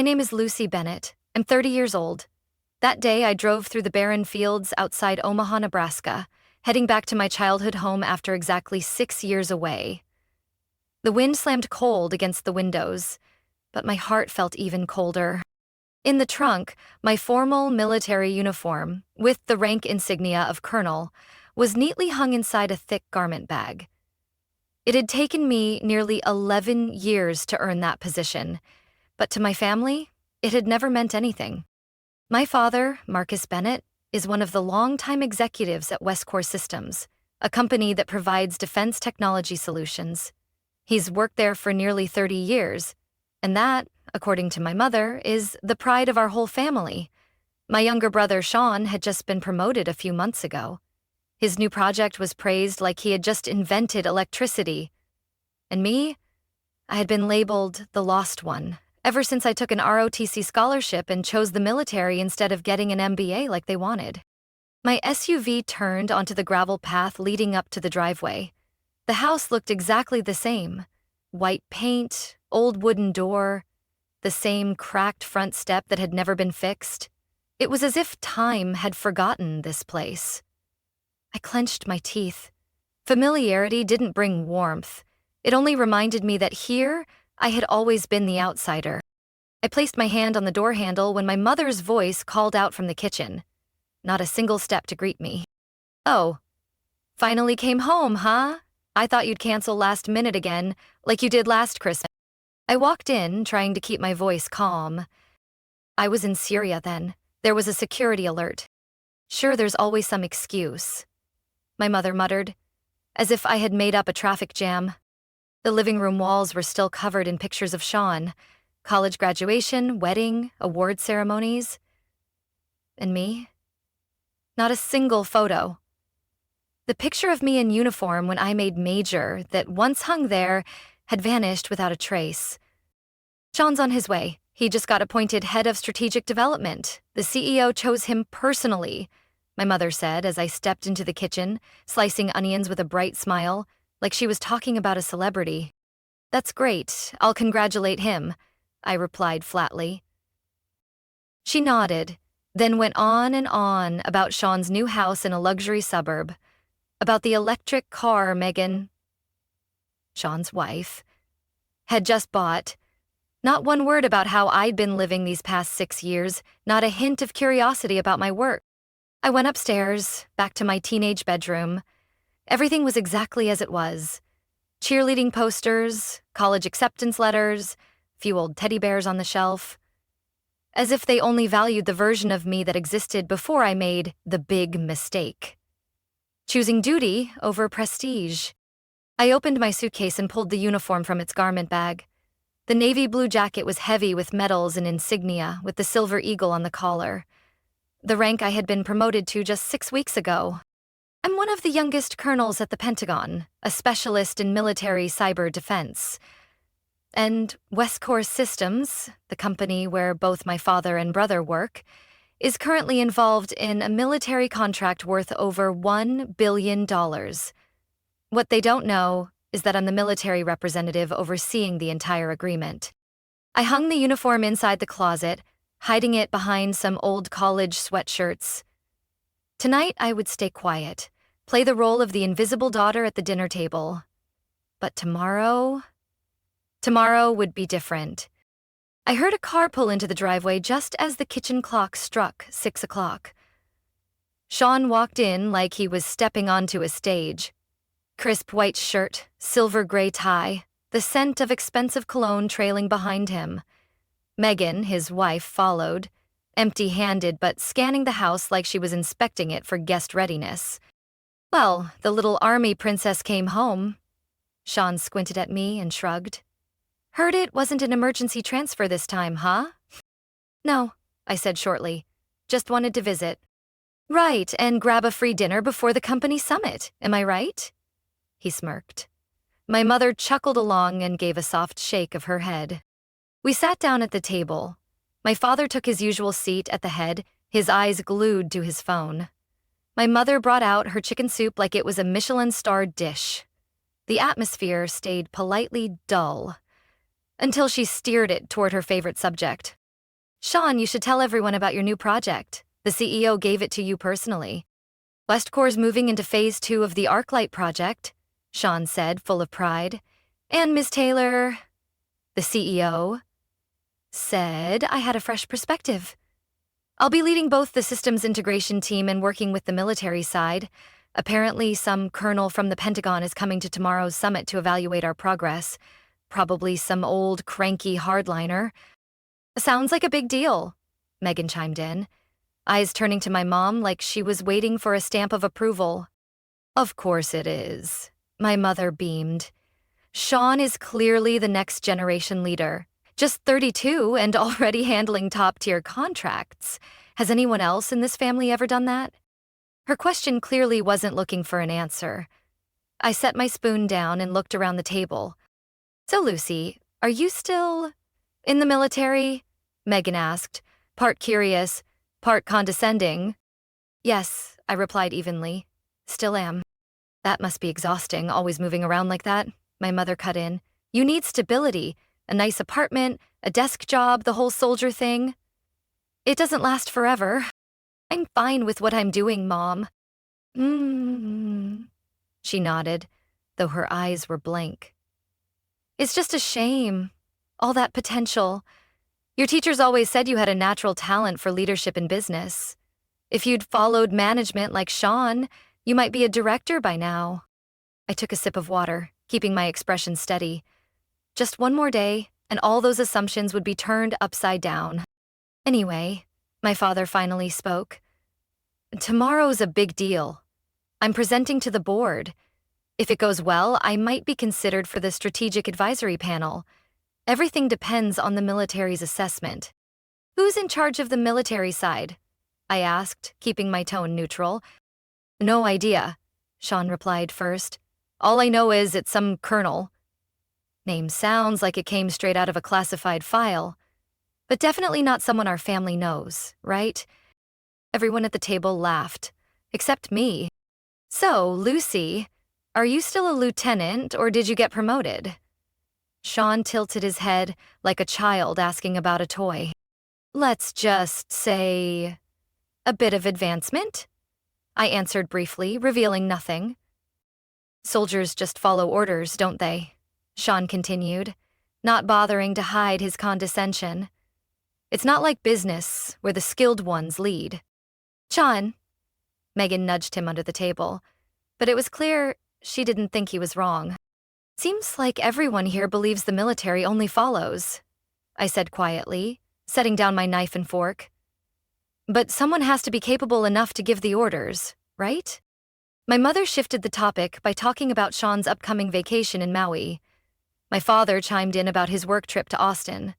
My name is Lucy Bennett. I'm 30 years old. That day, I drove through the barren fields outside Omaha, Nebraska, heading back to my childhood home after exactly 6 years away. The wind slammed cold against the windows, but my heart felt even colder. In the trunk, my formal military uniform, with the rank insignia of colonel, was neatly hung inside a thick garment bag. It had taken me nearly 11 years to earn that position, but to my family, it had never meant anything. My father, Marcus Bennett, is one of the longtime executives at Westcore Systems, a company that provides defense technology solutions. He's worked there for nearly 30 years, and that, according to my mother, is the pride of our whole family. My younger brother, Sean, had just been promoted a few months ago. His new project was praised like he had just invented electricity. And me? I had been labeled the lost one, ever since I took an ROTC scholarship and chose the military instead of getting an MBA like they wanted. My SUV turned onto the gravel path leading up to the driveway. The house looked exactly the same. White paint, old wooden door, the same cracked front step that had never been fixed. It was as if time had forgotten this place. I clenched my teeth. Familiarity didn't bring warmth. It only reminded me that here, I had always been the outsider. I placed my hand on the door handle when my mother's voice called out from the kitchen. Not a single step to greet me. "Oh, finally came home, huh? I thought you'd cancel last minute again, like you did last Christmas." I walked in, trying to keep my voice calm. I was in Syria then. There was a security alert. Sure, there's always some excuse, my mother muttered, as if I had made up a traffic jam. The living room walls were still covered in pictures of Sean, college graduation, wedding, award ceremonies. And me? Not a single photo. The picture of me in uniform when I made major that once hung there had vanished without a trace. Sean's on his way. He just got appointed head of strategic development. The CEO chose him personally, my mother said as I stepped into the kitchen, slicing onions with a bright smile, like she was talking about a celebrity. "That's great. I'll congratulate him," I replied flatly. She nodded, then went on and on about Sean's new house in a luxury suburb, about the electric car Megan, Sean's wife, had just bought. Not one word about how I'd been living these past 6 years, not a hint of curiosity about my work. I went upstairs, back to my teenage bedroom. Everything was exactly as it was. Cheerleading posters, college acceptance letters, few old teddy bears on the shelf. As if they only valued the version of me that existed before I made the big mistake. Choosing duty over prestige. I opened my suitcase and pulled the uniform from its garment bag. The navy blue jacket was heavy with medals and insignia, with the silver eagle on the collar. The rank I had been promoted to just 6 weeks ago. I'm one of the youngest colonels at the Pentagon, a specialist in military cyber defense. And Westcore Systems, the company where both my father and brother work, is currently involved in a military contract worth over $1 billion. What they don't know is that I'm the military representative overseeing the entire agreement. I hung the uniform inside the closet, hiding it behind some old college sweatshirts. Tonight I would stay quiet, play the role of the invisible daughter at the dinner table. But tomorrow would be different. I heard a car pull into the driveway just as the kitchen clock struck 6 o'clock. Sean walked in like he was stepping onto a stage. Crisp white shirt, silver gray tie, the scent of expensive cologne trailing behind him. Megan, his wife, followed, empty-handed but scanning the house like she was inspecting it for guest readiness. "Well, the little army princess came home." Sean squinted at me and shrugged. "Heard it wasn't an emergency transfer this time, huh?" "No," I said shortly. "Just wanted to visit." "Right, and grab a free dinner before the company summit, am I right?" He smirked. My mother chuckled along and gave a soft shake of her head. We sat down at the table. My father took his usual seat at the head, his eyes glued to his phone. My mother brought out her chicken soup like it was a Michelin-starred dish. The atmosphere stayed politely dull, until she steered it toward her favorite subject, Sean, you should tell everyone about your new project. The CEO gave it to you personally. Westcore's moving into phase 2 of the ArcLight project, Sean said, full of pride. And Miss Taylor, the CEO, said I had a fresh perspective. I'll be leading both the systems integration team and working with the military side. Apparently, some colonel from the Pentagon is coming to tomorrow's summit to evaluate our progress. Probably some old, cranky hardliner. Sounds like a big deal, Megan chimed in, eyes turning to my mom like she was waiting for a stamp of approval. Of course it is, my mother beamed. Sean is clearly the next generation leader. Just 32 and already handling top-tier contracts. Has anyone else in this family ever done that? Her question clearly wasn't looking for an answer. I set my spoon down and looked around the table. So, Lucy, are you still in the military? Megan asked, part curious, part condescending. Yes, I replied evenly. Still am. That must be exhausting, always moving around like that, my mother cut in. You need stability, a nice apartment, a desk job, the whole soldier thing. It doesn't last forever. I'm fine with what I'm doing, Mom. She nodded, though her eyes were blank. It's just a shame. All that potential. Your teachers always said you had a natural talent for leadership in business. If you'd followed management like Sean, you might be a director by now. I took a sip of water, keeping my expression steady. Just one more day, and all those assumptions would be turned upside down. Anyway, my father finally spoke. Tomorrow's a big deal. I'm presenting to the board. If it goes well, I might be considered for the strategic advisory panel. Everything depends on the military's assessment. Who's in charge of the military side? I asked, keeping my tone neutral. No idea, Sean replied first. All I know is it's some colonel. Name sounds like it came straight out of a classified file, but definitely not someone our family knows, right? Everyone at the table laughed, except me. So, Lucy, are you still a lieutenant or did you get promoted? Sean tilted his head like a child asking about a toy. Let's just say, a bit of advancement? I answered briefly, revealing nothing. Soldiers just follow orders, don't they? Sean continued, not bothering to hide his condescension. It's not like business, where the skilled ones lead. Sean, Megan nudged him under the table, but it was clear she didn't think he was wrong. Seems like everyone here believes the military only follows, I said quietly, setting down my knife and fork. But someone has to be capable enough to give the orders, right? My mother shifted the topic by talking about Sean's upcoming vacation in Maui. My father chimed in about his work trip to Austin.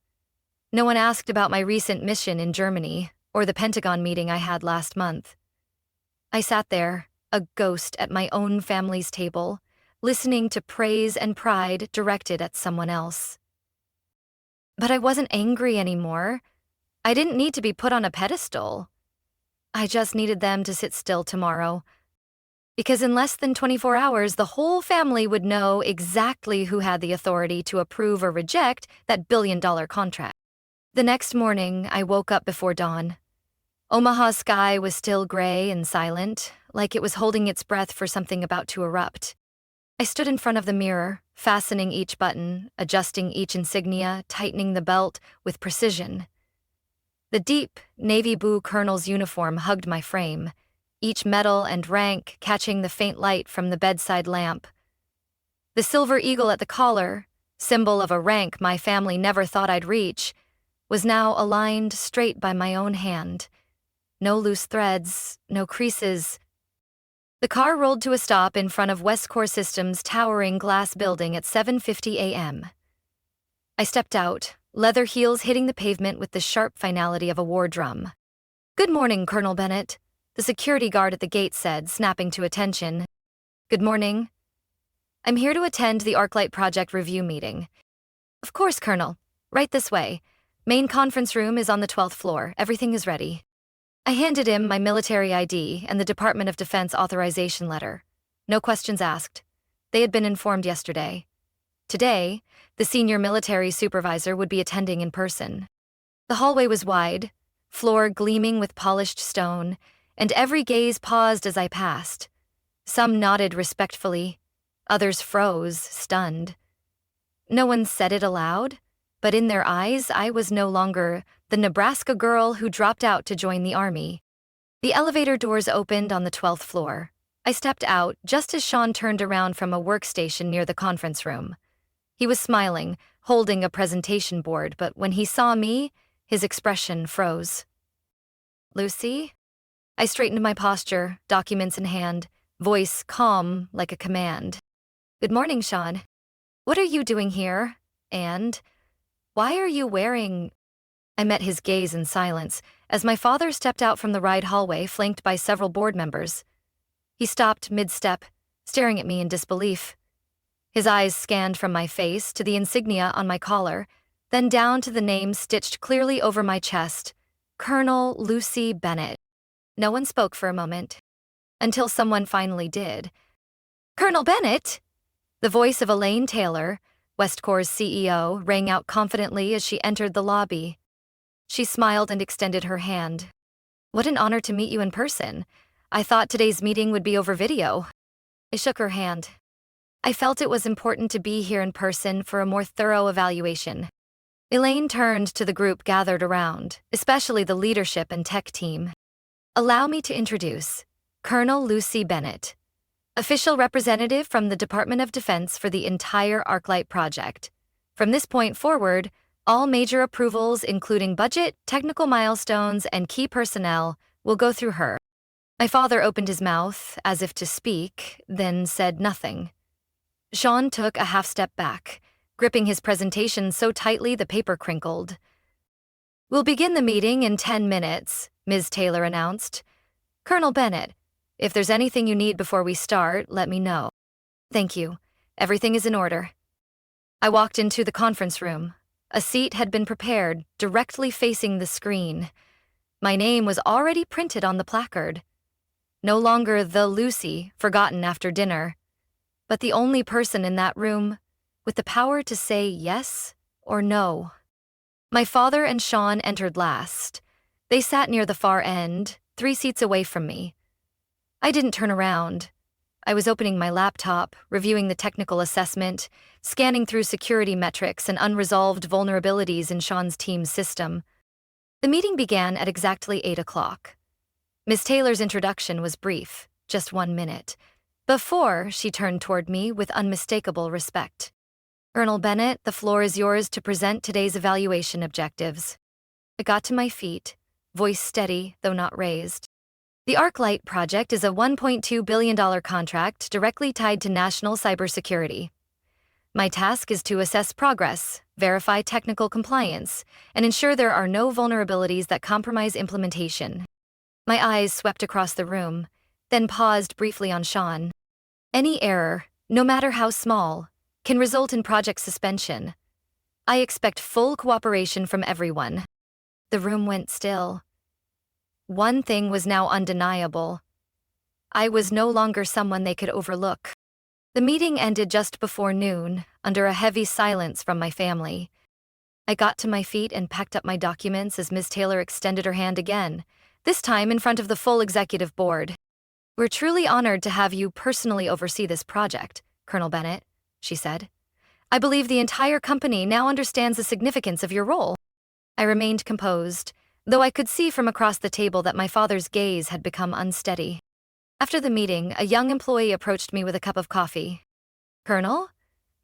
No one asked about my recent mission in Germany or the Pentagon meeting I had last month. I sat there, a ghost at my own family's table, listening to praise and pride directed at someone else. But I wasn't angry anymore. I didn't need to be put on a pedestal. I just needed them to sit still tomorrow. Because in less than 24 hours, the whole family would know exactly who had the authority to approve or reject that billion-dollar contract. The next morning, I woke up before dawn. Omaha's sky was still gray and silent, like it was holding its breath for something about to erupt. I stood in front of the mirror, fastening each button, adjusting each insignia, tightening the belt with precision. The deep, navy blue colonel's uniform hugged my frame, each medal and rank catching the faint light from the bedside lamp. The silver eagle at the collar, symbol of a rank my family never thought I'd reach, was now aligned straight by my own hand. No loose threads, no creases. The car rolled to a stop in front of Westcore Systems' towering glass building at 7:50 a.m. I stepped out, leather heels hitting the pavement with the sharp finality of a war drum. Good morning, Colonel Bennett, the security guard at the gate said, snapping to attention. Good morning. I'm here to attend the ArcLight project review meeting. Of course, Colonel. Right this way. Main conference room is on the 12th floor. Everything is ready. I handed him my military ID and the Department of Defense authorization letter. No questions asked. They had been informed yesterday. Today, the senior military supervisor would be attending in person. The hallway was wide, floor gleaming with polished stone, and every gaze paused as I passed. Some nodded respectfully, others froze, stunned. No one said it aloud, but in their eyes I was no longer the Nebraska girl who dropped out to join the army. The elevator doors opened on the 12th floor. I stepped out just as Sean turned around from a workstation near the conference room. He was smiling, holding a presentation board, but when he saw me, his expression froze. "Lucy?" I straightened my posture, documents in hand, voice calm like a command. "Good morning, Sean. What are you doing here? And why are you wearing—" I met his gaze in silence as my father stepped out from the wide hallway flanked by several board members. He stopped mid-step, staring at me in disbelief. His eyes scanned from my face to the insignia on my collar, then down to the name stitched clearly over my chest, Colonel Lucy Bennett. No one spoke for a moment, until someone finally did. "Colonel Bennett!" The voice of Elaine Taylor, Westcor's CEO, rang out confidently as she entered the lobby. She smiled and extended her hand. "What an honor to meet you in person. I thought today's meeting would be over video." I shook her hand. I felt it was important to be here in person for a more thorough evaluation. Elaine turned to the group gathered around, especially the leadership and tech team. "Allow me to introduce Colonel Lucy Bennett, official representative from the Department of Defense for the entire ArcLight project. From this point forward, all major approvals, including budget, technical milestones, and key personnel, will go through her." My father opened his mouth, as if to speak, then said nothing. Sean took a half-step back, gripping his presentation so tightly the paper crinkled. "We'll begin the meeting in 10 minutes, Ms. Taylor announced. Colonel Bennett, if there's anything you need before we start, let me know." "Thank you. Everything is in order." I walked into the conference room. A seat had been prepared, directly facing the screen. My name was already printed on the placard. No longer the Lucy, forgotten after dinner, but the only person in that room with the power to say yes or no. My father and Sean entered last. They sat near the far end, 3 seats away from me. I didn't turn around. I was opening my laptop, reviewing the technical assessment, scanning through security metrics and unresolved vulnerabilities in Sean's team's system. The meeting began at exactly 8 o'clock. Miss Taylor's introduction was brief, just 1 minute, before she turned toward me with unmistakable respect. "Colonel Bennett, the floor is yours to present today's evaluation objectives." I got to my feet, voice steady, though not raised. The ArcLight project is a $1.2 billion contract directly tied to national cybersecurity. My task is to assess progress, verify technical compliance, and ensure there are no vulnerabilities that compromise implementation. My eyes swept across the room, then paused briefly on Sean. Any error, no matter how small, can result in project suspension. I expect full cooperation from everyone. The room went still. One thing was now undeniable. I was no longer someone they could overlook. The meeting ended just before noon, under a heavy silence from my family. I got to my feet and packed up my documents as Ms. Taylor extended her hand again, this time in front of the full executive board. "We're truly honored to have you personally oversee this project, Colonel Bennett," she said. "I believe the entire company now understands the significance of your role." I remained composed, though I could see from across the table that my father's gaze had become unsteady. After the meeting, a young employee approached me with a cup of coffee. "Colonel,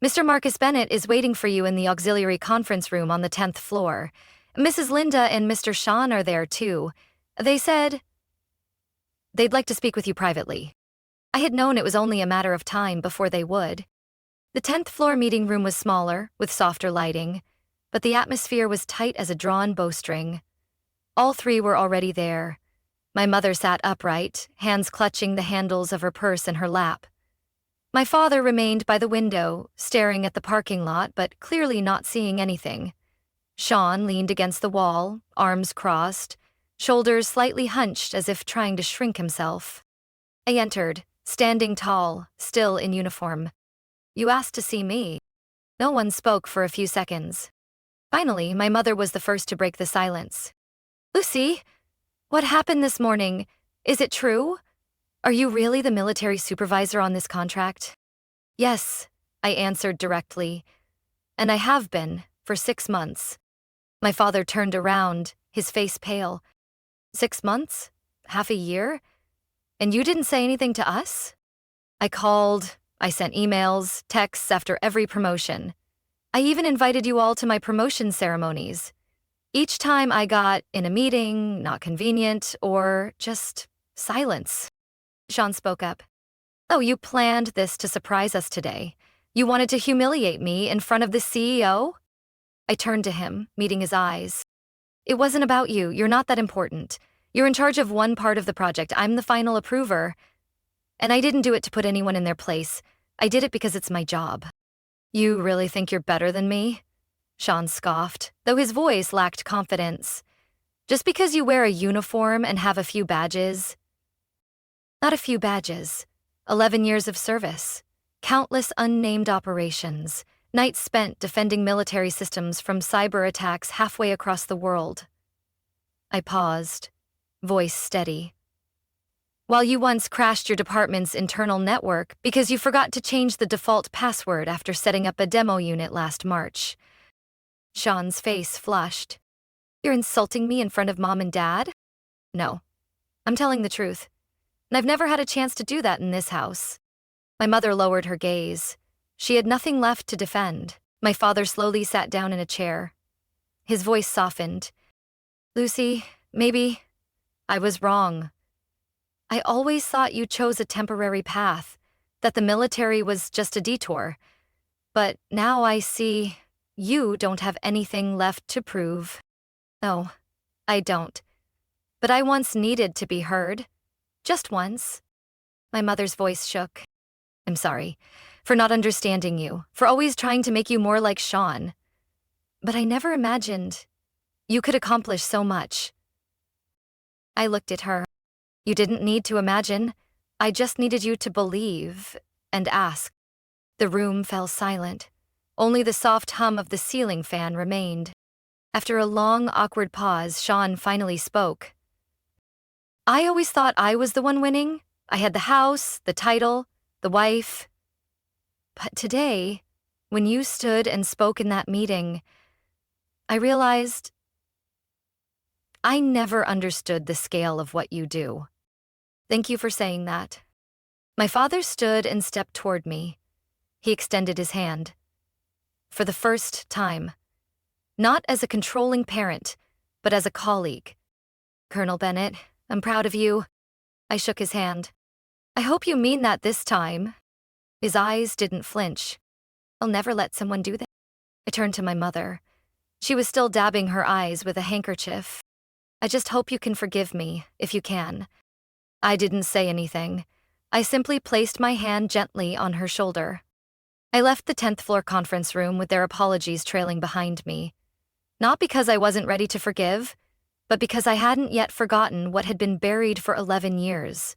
Mr. Marcus Bennett is waiting for you in the auxiliary conference room on the 10th floor. Mrs. Linda and Mr. Sean are there too. They said they'd like to speak with you privately." I had known it was only a matter of time before they would. The 10th floor meeting room was smaller, with softer lighting, but the atmosphere was tight as a drawn bowstring. All 3 were already there. My mother sat upright, hands clutching the handles of her purse in her lap. My father remained by the window, staring at the parking lot but clearly not seeing anything. Sean leaned against the wall, arms crossed, shoulders slightly hunched as if trying to shrink himself. I entered, standing tall, still in uniform. "You asked to see me." No one spoke for a few seconds. Finally, my mother was the first to break the silence. Lucy, what happened this morning? Is it true? Are you really the military supervisor on this contract? Yes, I answered directly, and I have been for 6 months. My father turned around, his face pale. 6 months? Half a year? And you didn't say anything to us? I called, I sent emails, texts after every promotion. I even invited you all to my promotion ceremonies. Each time I got in a meeting, not convenient, or just silence. Sean spoke up. Oh, you planned this to surprise us today. You wanted to humiliate me in front of the CEO? I turned to him, meeting his eyes. It wasn't about you. You're not that important. You're in charge of one part of the project. I'm the final approver. And I didn't do it to put anyone in their place. I did it because it's my job. You really think you're better than me? Sean scoffed, though his voice lacked confidence. Just because you wear a uniform and have a few badges? Not a few badges. 11 years of service. Countless unnamed operations. Nights spent defending military systems from cyber attacks halfway across the world. I paused, voice steady. While you once crashed your department's internal network because you forgot to change the default password after setting up a demo unit last March. Sean's face flushed. You're insulting me in front of Mom and Dad? No, I'm telling the truth. And I've never had a chance to do that in this house. My mother lowered her gaze. She had nothing left to defend. My father slowly sat down in a chair. His voice softened. Lucy, maybe I was wrong. I always thought you chose a temporary path, that the military was just a detour. But now I see you don't have anything left to prove. No, I don't. But I once needed to be heard. Just once. My mother's voice shook. I'm sorry for not understanding you, for always trying to make you more like Sean. But I never imagined you could accomplish so much. I looked at her. You didn't need to imagine. I just needed you to believe and ask. The room fell silent. Only the soft hum of the ceiling fan remained. After a long, awkward pause, Sean finally spoke. I always thought I was the one winning. I had the house, the title, the wife. But today, when you stood and spoke in that meeting, I realized I never understood the scale of what you do. Thank you for saying that. My father stood and stepped toward me. He extended his hand. For the first time. Not as a controlling parent, but as a colleague. Colonel Bennett, I'm proud of you. I shook his hand. I hope you mean that this time. His eyes didn't flinch. I'll never let someone do that. I turned to my mother. She was still dabbing her eyes with a handkerchief. I just hope you can forgive me, if you can. I didn't say anything. I simply placed my hand gently on her shoulder. I left the 10th floor conference room with their apologies trailing behind me. Not because I wasn't ready to forgive, but because I hadn't yet forgotten what had been buried for 11 years.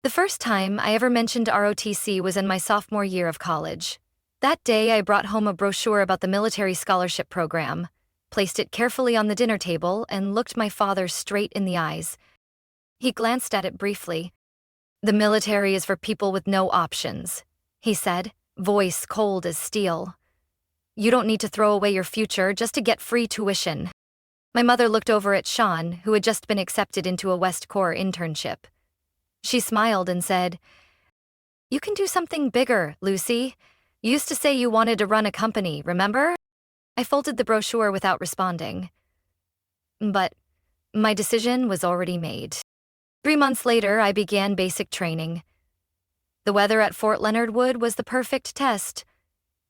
The first time I ever mentioned ROTC was in my sophomore year of college. That day, I brought home a brochure about the military scholarship program, placed it carefully on the dinner table, and looked my father straight in the eyes. He glanced at it briefly. The military is for people with no options, he said, voice cold as steel. You don't need to throw away your future just to get free tuition. My mother looked over at Sean, who had just been accepted into a West Corps internship. She smiled and said, You can do something bigger, Lucy. You used to say you wanted to run a company, remember? I folded the brochure without responding. But my decision was already made. 3 months later, I began basic training. The weather at Fort Leonard Wood was the perfect test.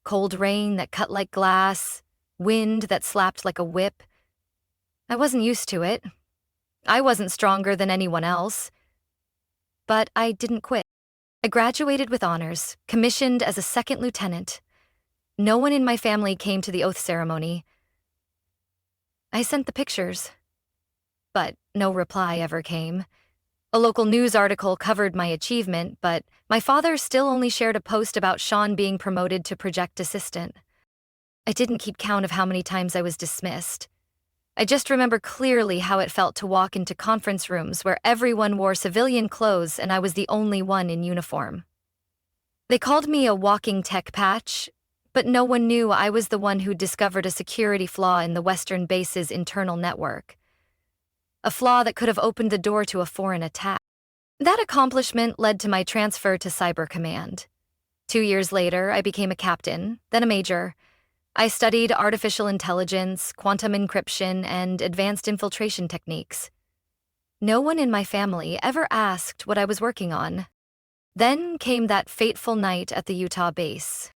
Cold rain that cut like glass, wind that slapped like a whip. I wasn't used to it. I wasn't stronger than anyone else. But I didn't quit. I graduated with honors, commissioned as a second lieutenant. No one in my family came to the oath ceremony. I sent the pictures, but no reply ever came. A local news article covered my achievement, but my father still only shared a post about Sean being promoted to project assistant. I didn't keep count of how many times I was dismissed. I just remember clearly how it felt to walk into conference rooms where everyone wore civilian clothes and I was the only one in uniform. They called me a walking tech patch, but no one knew I was the one who discovered a security flaw in the Western base's internal network. A flaw that could have opened the door to a foreign attack. That accomplishment led to my transfer to Cyber Command. 2 years later, I became a captain, then a major. I studied artificial intelligence, quantum encryption, and advanced infiltration techniques. No one in my family ever asked what I was working on. Then came that fateful night at the Utah base.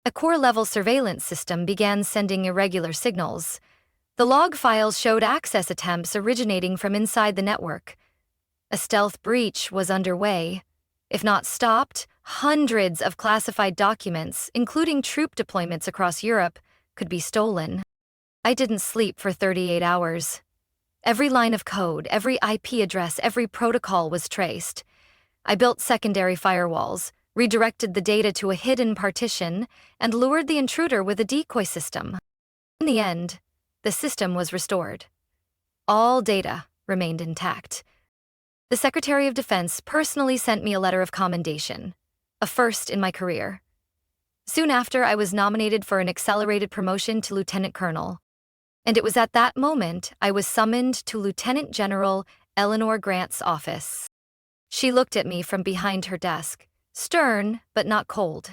A core-level surveillance system began sending irregular signals. The log files showed access attempts originating from inside the network. A stealth breach was underway. If not stopped, hundreds of classified documents, including troop deployments across Europe, could be stolen. I didn't sleep for 38 hours. Every line of code, every IP address, every protocol was traced. I built secondary firewalls, redirected the data to a hidden partition, and lured the intruder with a decoy system. In the end, the system was restored. All data remained intact. The Secretary of Defense personally sent me a letter of commendation, a first in my career. Soon after, I was nominated for an accelerated promotion to Lieutenant Colonel. And it was at that moment I was summoned to Lieutenant General Eleanor Grant's office. She looked at me from behind her desk, stern but not cold.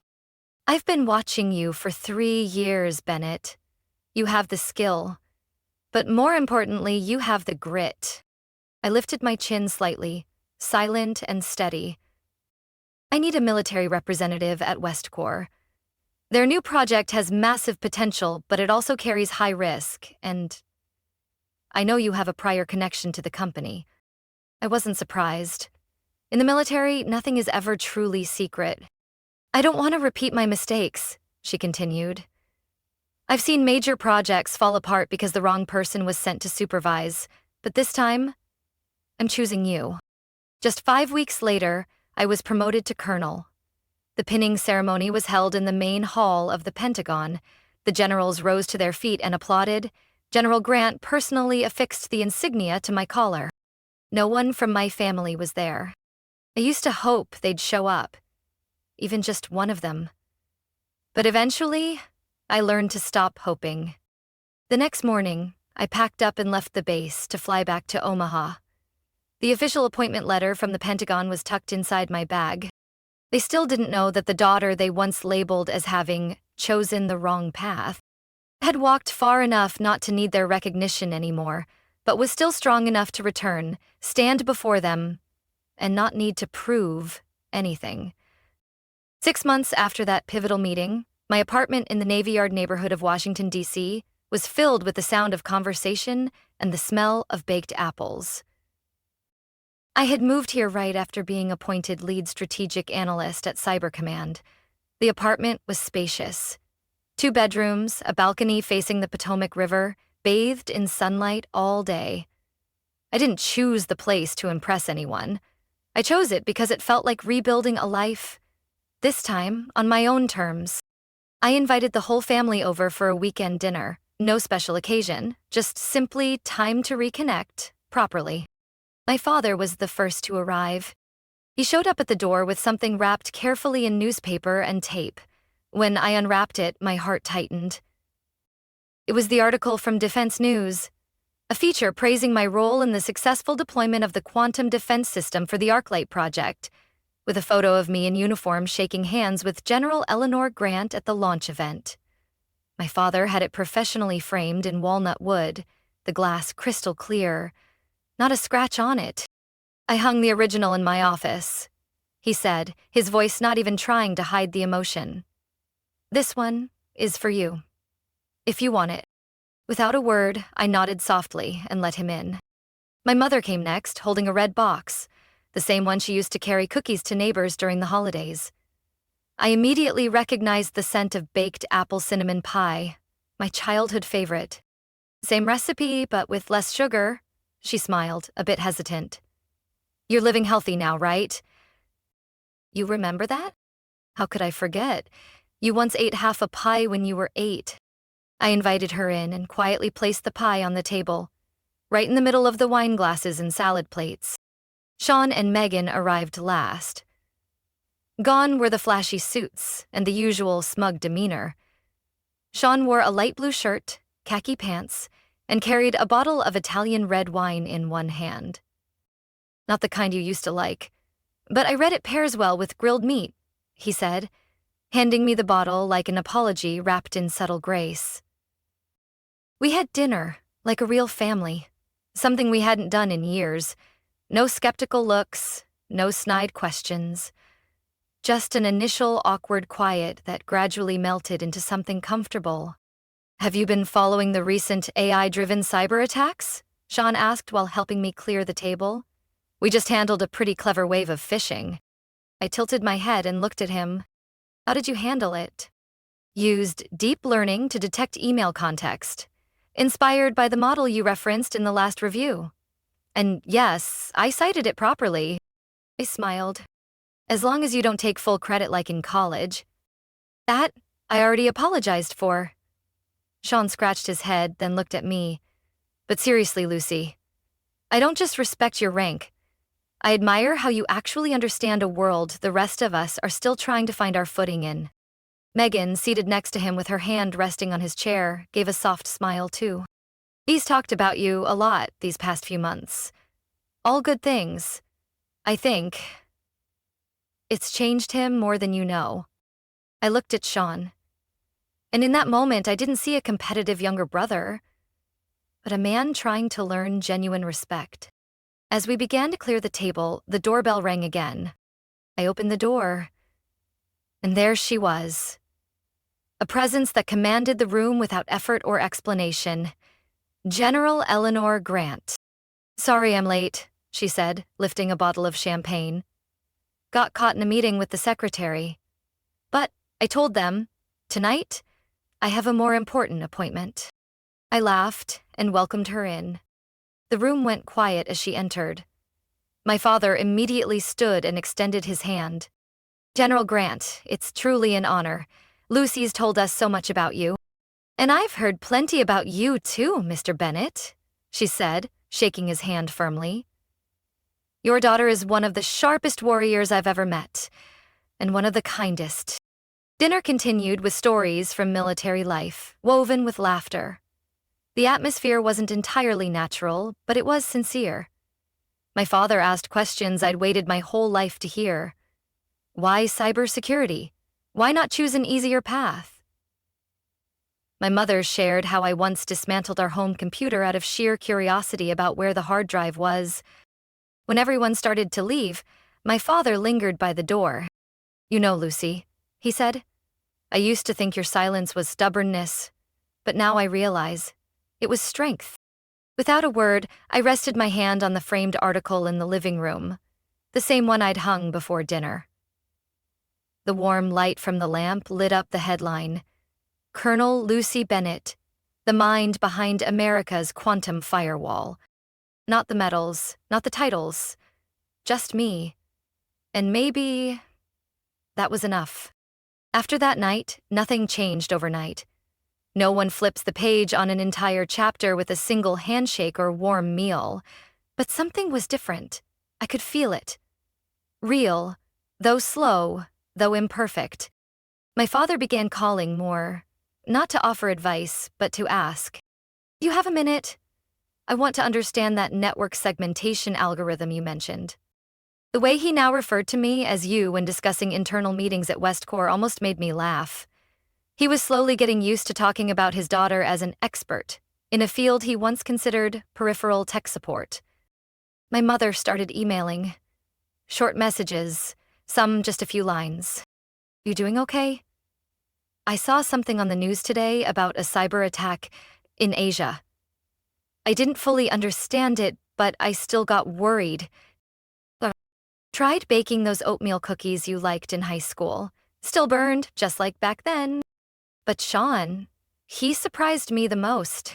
"I've been watching you for 3 years, Bennett. You have the skill. But more importantly, you have the grit." I lifted my chin slightly, silent and steady. "I need a military representative at Westcorps. Their new project has massive potential, but it also carries high risk, and I know you have a prior connection to the company." I wasn't surprised. In the military, nothing is ever truly secret. "I don't want to repeat my mistakes," she continued. "I've seen major projects fall apart because the wrong person was sent to supervise, but this time, I'm choosing you." Just 5 weeks later, I was promoted to colonel. The pinning ceremony was held in the main hall of the Pentagon. The generals rose to their feet and applauded. General Grant personally affixed the insignia to my collar. No one from my family was there. I used to hope they'd show up, even just one of them. But eventually, I learned to stop hoping. The next morning, I packed up and left the base to fly back to Omaha. The official appointment letter from the Pentagon was tucked inside my bag. They still didn't know that the daughter they once labeled as having chosen the wrong path had walked far enough not to need their recognition anymore, but was still strong enough to return, stand before them, and not need to prove anything. 6 months after that pivotal meeting, my apartment in the Navy Yard neighborhood of Washington, D.C., was filled with the sound of conversation and the smell of baked apples. I had moved here right after being appointed lead strategic analyst at Cyber Command. The apartment was spacious. 2 bedrooms, a balcony facing the Potomac River, bathed in sunlight all day. I didn't choose the place to impress anyone. I chose it because it felt like rebuilding a life, this time on my own terms. I invited the whole family over for a weekend dinner. No special occasion, just simply time to reconnect properly. My father was the first to arrive. He showed up at the door with something wrapped carefully in newspaper and tape. When I unwrapped it, my heart tightened. It was the article from Defense News, a feature praising my role in the successful deployment of the quantum defense system for the ArcLight project, with a photo of me in uniform shaking hands with General Eleanor Grant at the launch event. My father had it professionally framed in walnut wood, the glass crystal clear, not a scratch on it. "I hung the original in my office," he said, his voice not even trying to hide the emotion. "This one is for you, if you want it." Without a word, I nodded softly and let him in. My mother came next, holding a red box, the same one she used to carry cookies to neighbors during the holidays. I immediately recognized the scent of baked apple cinnamon pie, my childhood favorite. "Same recipe, but with less sugar," she smiled, a bit hesitant. "You're living healthy now, right?" "You remember that?" "How could I forget? You once ate half a pie when you were 8. I invited her in and quietly placed the pie on the table, right in the middle of the wine glasses and salad plates. Sean and Megan arrived last. Gone were the flashy suits and the usual smug demeanor. Sean wore a light blue shirt, khaki pants, and carried a bottle of Italian red wine in one hand. Not the kind you used to like, but I read it pairs well with grilled meat, he said, handing me the bottle like an apology wrapped in subtle grace. We had dinner, like a real family, something we hadn't done in years. No skeptical looks, no snide questions. Just an initial awkward quiet that gradually melted into something comfortable. Have you been following the recent AI-driven cyber attacks? Sean asked while helping me clear the table. We just handled a pretty clever wave of phishing. I tilted my head and looked at him. How did you handle it? Used deep learning to detect email context, inspired by the model you referenced in the last review. And yes, I cited it properly. I smiled. As long as you don't take full credit like in college. That, I already apologized for. Sean scratched his head, then looked at me. But seriously, Lucy, I don't just respect your rank. I admire how you actually understand a world the rest of us are still trying to find our footing in. Megan, seated next to him with her hand resting on his chair, gave a soft smile too. He's talked about you a lot these past few months. All good things. I think it's changed him more than you know. I looked at Sean. And in that moment, I didn't see a competitive younger brother, but a man trying to learn genuine respect. As we began to clear the table, the doorbell rang again. I opened the door, and there she was. A presence that commanded the room without effort or explanation. General Eleanor Grant. Sorry I'm late, she said, lifting a bottle of champagne. Got caught in a meeting with the secretary. But I told them, tonight, I have a more important appointment. I laughed and welcomed her in. The room went quiet as she entered. My father immediately stood and extended his hand. General Grant, it's truly an honor. Lucy's told us so much about you. And I've heard plenty about you too, Mr. Bennett, she said, shaking his hand firmly. Your daughter is one of the sharpest warriors I've ever met, and one of the kindest. Dinner continued with stories from military life, woven with laughter. The atmosphere wasn't entirely natural, but it was sincere. My father asked questions I'd waited my whole life to hear. Why cybersecurity? Why not choose an easier path? My mother shared how I once dismantled our home computer out of sheer curiosity about where the hard drive was. When everyone started to leave, my father lingered by the door. You know, Lucy, he said, I used to think your silence was stubbornness, but now I realize it was strength. Without a word, I rested my hand on the framed article in the living room, the same one I'd hung before dinner. The warm light from the lamp lit up the headline, Colonel Lucy Bennett, the mind behind America's quantum firewall. Not the medals, not the titles, just me. And maybe that was enough. After that night, nothing changed overnight. No one flips the page on an entire chapter with a single handshake or warm meal. But something was different. I could feel it. Real, though slow, though imperfect. My father began calling more, not to offer advice, but to ask. You have a minute? I want to understand that network segmentation algorithm you mentioned. The way he now referred to me as you when discussing internal meetings at Westcore almost made me laugh. He was slowly getting used to talking about his daughter as an expert in a field he once considered peripheral tech support. My mother started emailing. Short messages, some just a few lines. You doing okay? I saw something on the news today about a cyber attack in Asia. I didn't fully understand it, but I still got worried. Tried baking those oatmeal cookies you liked in high school. Still burned, just like back then. But Sean, he surprised me the most.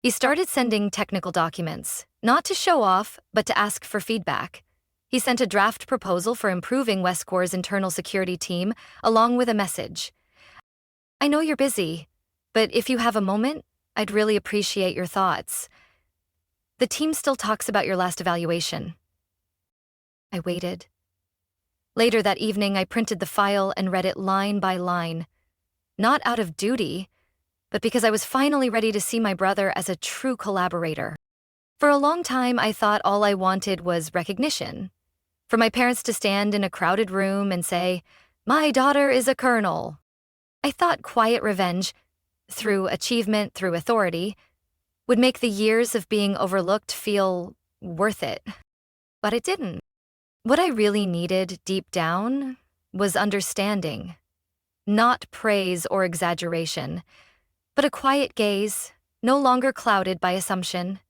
He started sending technical documents, not to show off, but to ask for feedback. He sent a draft proposal for improving Westcore's internal security team, along with a message. I know you're busy, But if you have a moment, I'd really appreciate your thoughts. The team still talks about your last evaluation. I waited. Later that evening, I printed the file and read it line by line, not out of duty, but because I was finally ready to see my brother as a true collaborator. For a long time, I thought all I wanted was recognition. For my parents to stand in a crowded room and say, "My daughter is a colonel." I thought quiet revenge, through achievement, through authority, would make the years of being overlooked feel worth it. But it didn't. What I really needed deep down was understanding. Not praise or exaggeration, but a quiet gaze, no longer clouded by assumption.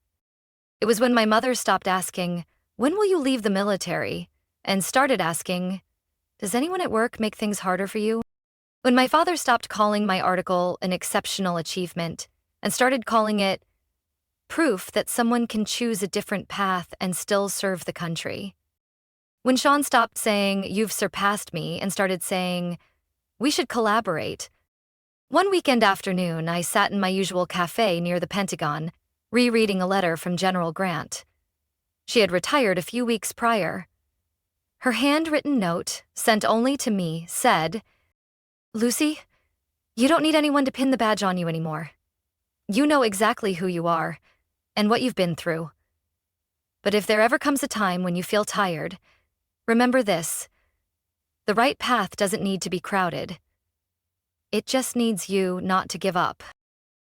It was when my mother stopped asking, "When will you leave the military?" and started asking, "Does anyone at work make things harder for you?" When my father stopped calling my article an exceptional achievement and started calling it proof that someone can choose a different path and still serve the country. When Sean stopped saying, "You've surpassed me," and started saying, "We should collaborate." One weekend afternoon, I sat in my usual cafe near the Pentagon, rereading a letter from General Grant. She had retired a few weeks prior. Her handwritten note, sent only to me, said, "Lucy, you don't need anyone to pin the badge on you anymore. You know exactly who you are and what you've been through. But if there ever comes a time when you feel tired, remember this: the right path doesn't need to be crowded. It just needs you not to give up."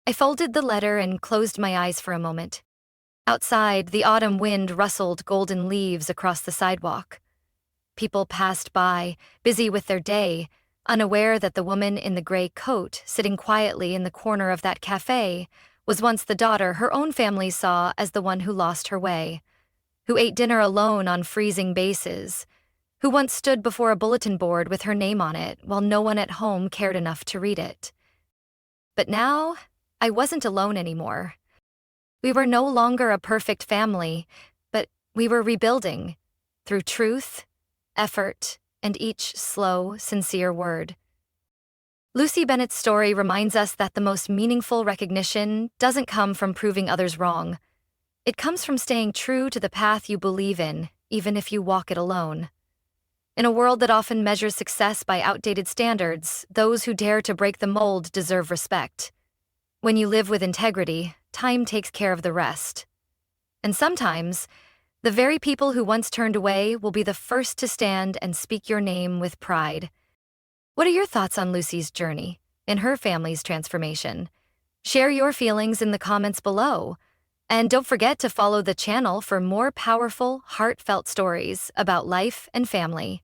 I folded the letter and closed my eyes for a moment. Outside, the autumn wind rustled golden leaves across the sidewalk. People passed by, busy with their day, unaware that the woman in the gray coat sitting quietly in the corner of that cafe was once the daughter her own family saw as the one who lost her way, who ate dinner alone on freezing bases, who once stood before a bulletin board with her name on it while no one at home cared enough to read it. But now, I wasn't alone anymore. We were no longer a perfect family, but we were rebuilding, through truth, effort, and each slow, sincere word. Lucy Bennett's story reminds us that the most meaningful recognition doesn't come from proving others wrong. It comes from staying true to the path you believe in, even if you walk it alone. In a world that often measures success by outdated standards, those who dare to break the mold deserve respect. When you live with integrity, time takes care of the rest. And sometimes, the very people who once turned away will be the first to stand and speak your name with pride. What are your thoughts on Lucy's journey and her family's transformation? Share your feelings in the comments below. And don't forget to follow the channel for more powerful, heartfelt stories about life and family.